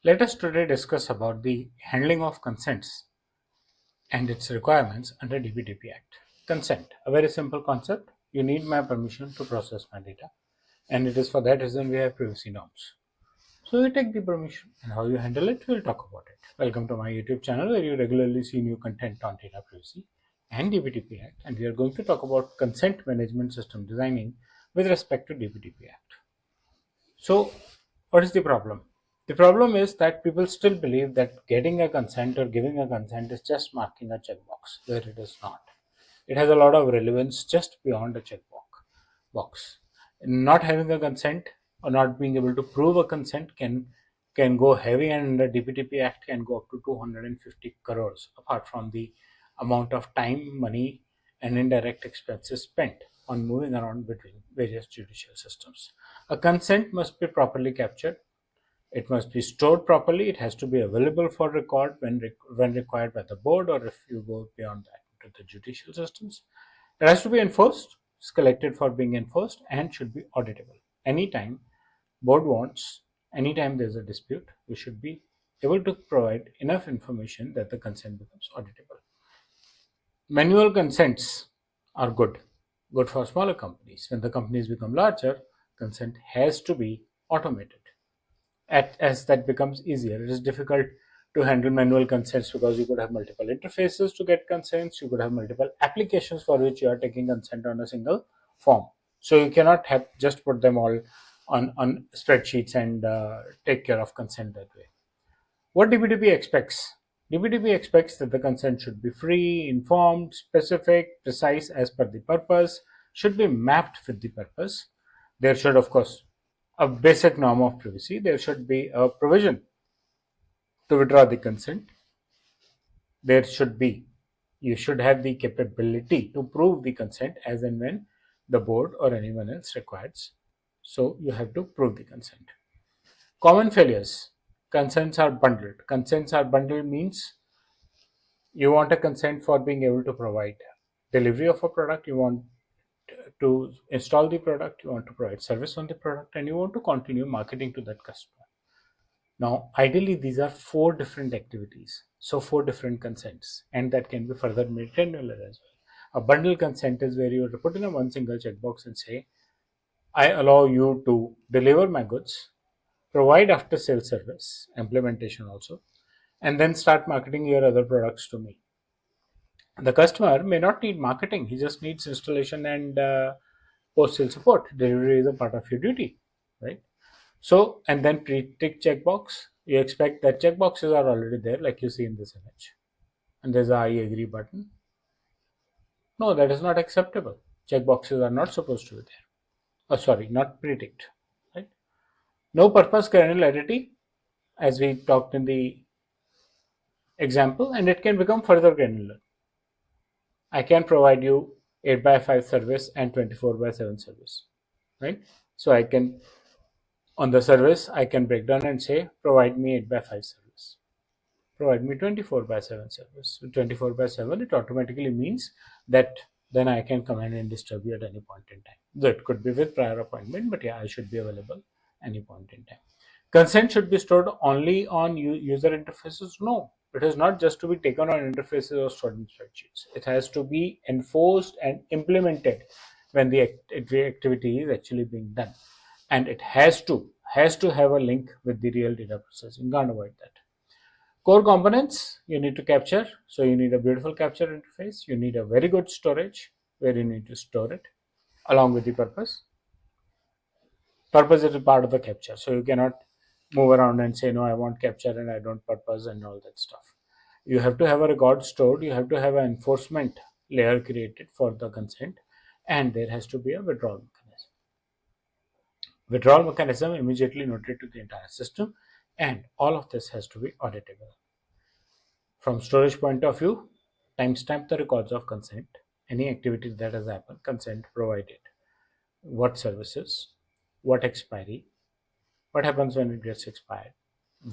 Let us today discuss about the handling of consents and its requirements under DPDP Act. Consent, a very simple concept. You need my permission to process my data, and it is for that reason we have privacy norms. So you take the permission, and how you handle it, we'll talk about it. Welcome to my YouTube channel where you regularly see new content on data privacy and DPDP Act, and we are going to talk about consent management system designing with respect to DPDP Act. So what is the problem? The problem is that people still believe that getting a consent or giving a consent is just marking a checkbox, where it is not. It has a lot of relevance just beyond a checkbox. Not having a consent or not being able to prove a consent can go heavy, and the DPDP Act can go up to 250 crores, apart from the amount of time, money, and indirect expenses spent on moving around between various judicial systems. A consent must be properly captured. It must be stored properly. It has to be available for record when required by the board, or if you go beyond that to the judicial systems. It has to be enforced. It's collected for being enforced and should be auditable. Anytime board wants, anytime there's a dispute, we should be able to provide enough information that the consent becomes auditable. Manual consents are good for smaller companies. When the companies become larger, consent has to be automated. As that becomes easier, it is difficult to handle manual consents because you could have multiple interfaces to get consents. You could have multiple applications for which you are taking consent on a single form. So you cannot have just put them all on spreadsheets and take care of consent that way. What DPDP expects? DPDP expects that the consent should be free, informed, specific, precise as per the purpose, should be mapped with the purpose. There should, of course, a basic norm of privacy. There should be a provision to withdraw the consent. There should be, you should have the capability to prove the consent as and when the board or anyone else requires. So you have to prove the consent. Common failures. Consents are bundled. Consents are bundled means you want a consent for being able to provide delivery of a product, you want to install the product, you want to provide service on the product, and you want to continue marketing to that customer. Now, ideally, these are 4 different activities, so 4 different consents, and that can be further made granular as well. A bundle consent is where you put in a one single checkbox and say, I allow you to deliver my goods, provide after sale service, implementation also, and then start marketing your other products to me. The customer may not need marketing, he just needs installation and post sale support. Delivery is a part of your duty, right? So, and then pre-tick checkbox, you expect that checkboxes are already there, like you see in this image, and there's a I agree button. No, that is not acceptable. Checkboxes are not supposed to be there. Oh, sorry, not pre-ticked, right? No purpose granularity, as we talked in the example, and it can become further granular. I can provide you 8x5 service and 24x7 service, right? So I can, on the service, I can break down and say, provide me 8x5 service, provide me 24x7 service. So 24x7, it automatically means that then I can come in and disturb you at any point in time. That could be with prior appointment, but yeah, I should be available any point in time. Consent should be stored only on user interfaces? No, it is not just to be taken on interfaces or stored in spreadsheets. It has to be enforced and implemented when the activity is actually being done, and it has to have a link with the real data processing. Can't avoid that. Core components you need to capture. So you need a beautiful capture interface. You need a very good storage where you need to store it along with the purpose. Purpose is a part of the capture. So you cannot move around and say, no, I want capture and I don't purpose and all that stuff. You have to have a record stored. You have to have an enforcement layer created for the consent, and there has to be a withdrawal mechanism. Withdrawal mechanism immediately noted to the entire system, and all of this has to be auditable. From storage point of view, timestamp the records of consent, any activity that has happened, consent provided, what services, what expiry, what happens when it gets expired,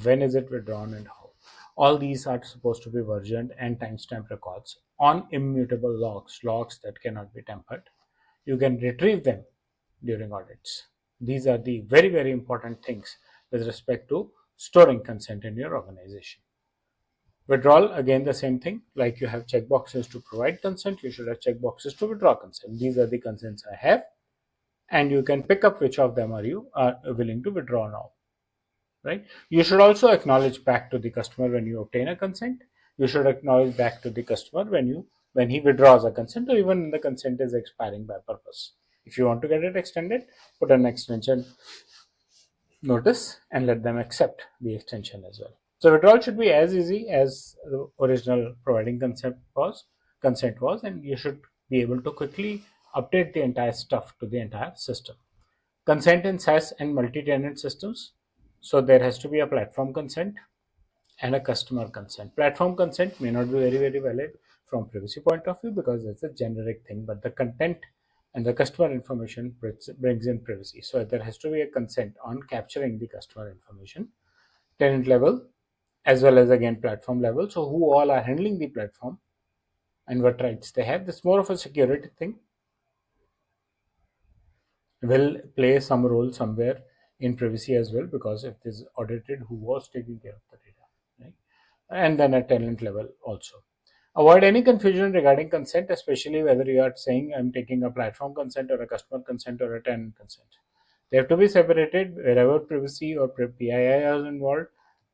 when is it withdrawn, and how. All these are supposed to be versioned and timestamp records on immutable logs that cannot be tampered. You can retrieve them during audits. These are the very, very important things with respect to storing consent in your organization. Withdrawal, again the same thing, like you have checkboxes to provide consent, you should have checkboxes to withdraw consent. These are the consents I have, and you can pick up which of them are you are willing to withdraw now. Right? You should also acknowledge back to the customer when you obtain a consent. You should acknowledge back to the customer when he withdraws a consent, or even when the consent is expiring by purpose. If you want to get it extended, put an extension notice and let them accept the extension as well. So withdrawal should be as easy as the original providing consent was, and you should be able to quickly update the entire stuff to the entire system. Consent in SaaS and multi-tenant systems. So there has to be a platform consent and a customer consent. Platform consent may not be very valid from privacy point of view because it's a generic thing, but the content and the customer information brings in privacy. So there has to be a consent on capturing the customer information, tenant level, as well as again platform level. So who all are handling the platform and what rights they have. This is more of a security thing. Will play some role somewhere in privacy as well, because if it is audited, who was taking care of the data, right? And then at tenant level also. Avoid any confusion regarding consent, especially whether you are saying I'm taking a platform consent or a customer consent or a tenant consent. They have to be separated. Wherever privacy or PII is involved,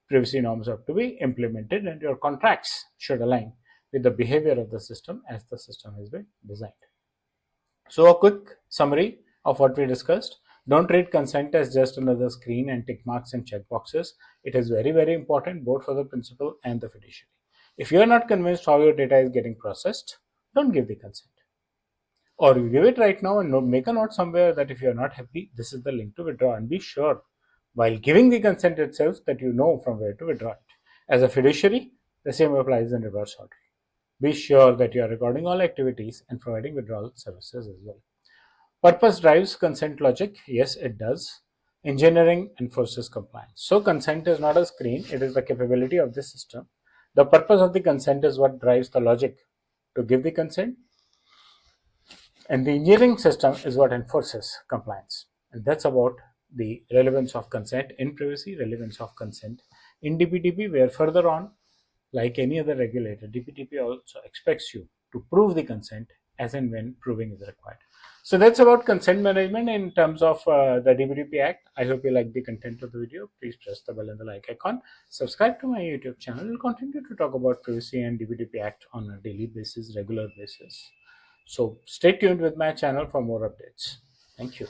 privacy norms have to be implemented, and your contracts should align with the behavior of the system as the system has been designed. So a quick summary of what we discussed. Don't treat consent as just another screen and tick marks and checkboxes. It is very important both for the principal and the fiduciary. If you are not convinced how your data is getting processed, don't give the consent. Or you give it right now and make a note somewhere that if you are not happy, this is the link to withdraw, and be sure while giving the consent itself that you know from where to withdraw it. As a fiduciary, the same applies in reverse order. Be sure that you are recording all activities and providing withdrawal services as well. Purpose drives consent logic. Yes, it does. Engineering enforces compliance. So consent is not a screen, it is the capability of the system. The purpose of the consent is what drives the logic to give the consent, and the engineering system is what enforces compliance. And that's about the relevance of consent in privacy, relevance of consent in DPDP, where further on, like any other regulator, DPDP also expects you to prove the consent as and when proving is required. So that's about consent management in terms of the DPDP Act. I hope you like the content of the video. Please press the bell and the like icon. Subscribe to my YouTube channel. We'll continue to talk about privacy and DPDP Act on a daily basis, regular basis. So stay tuned with my channel for more updates. Thank you.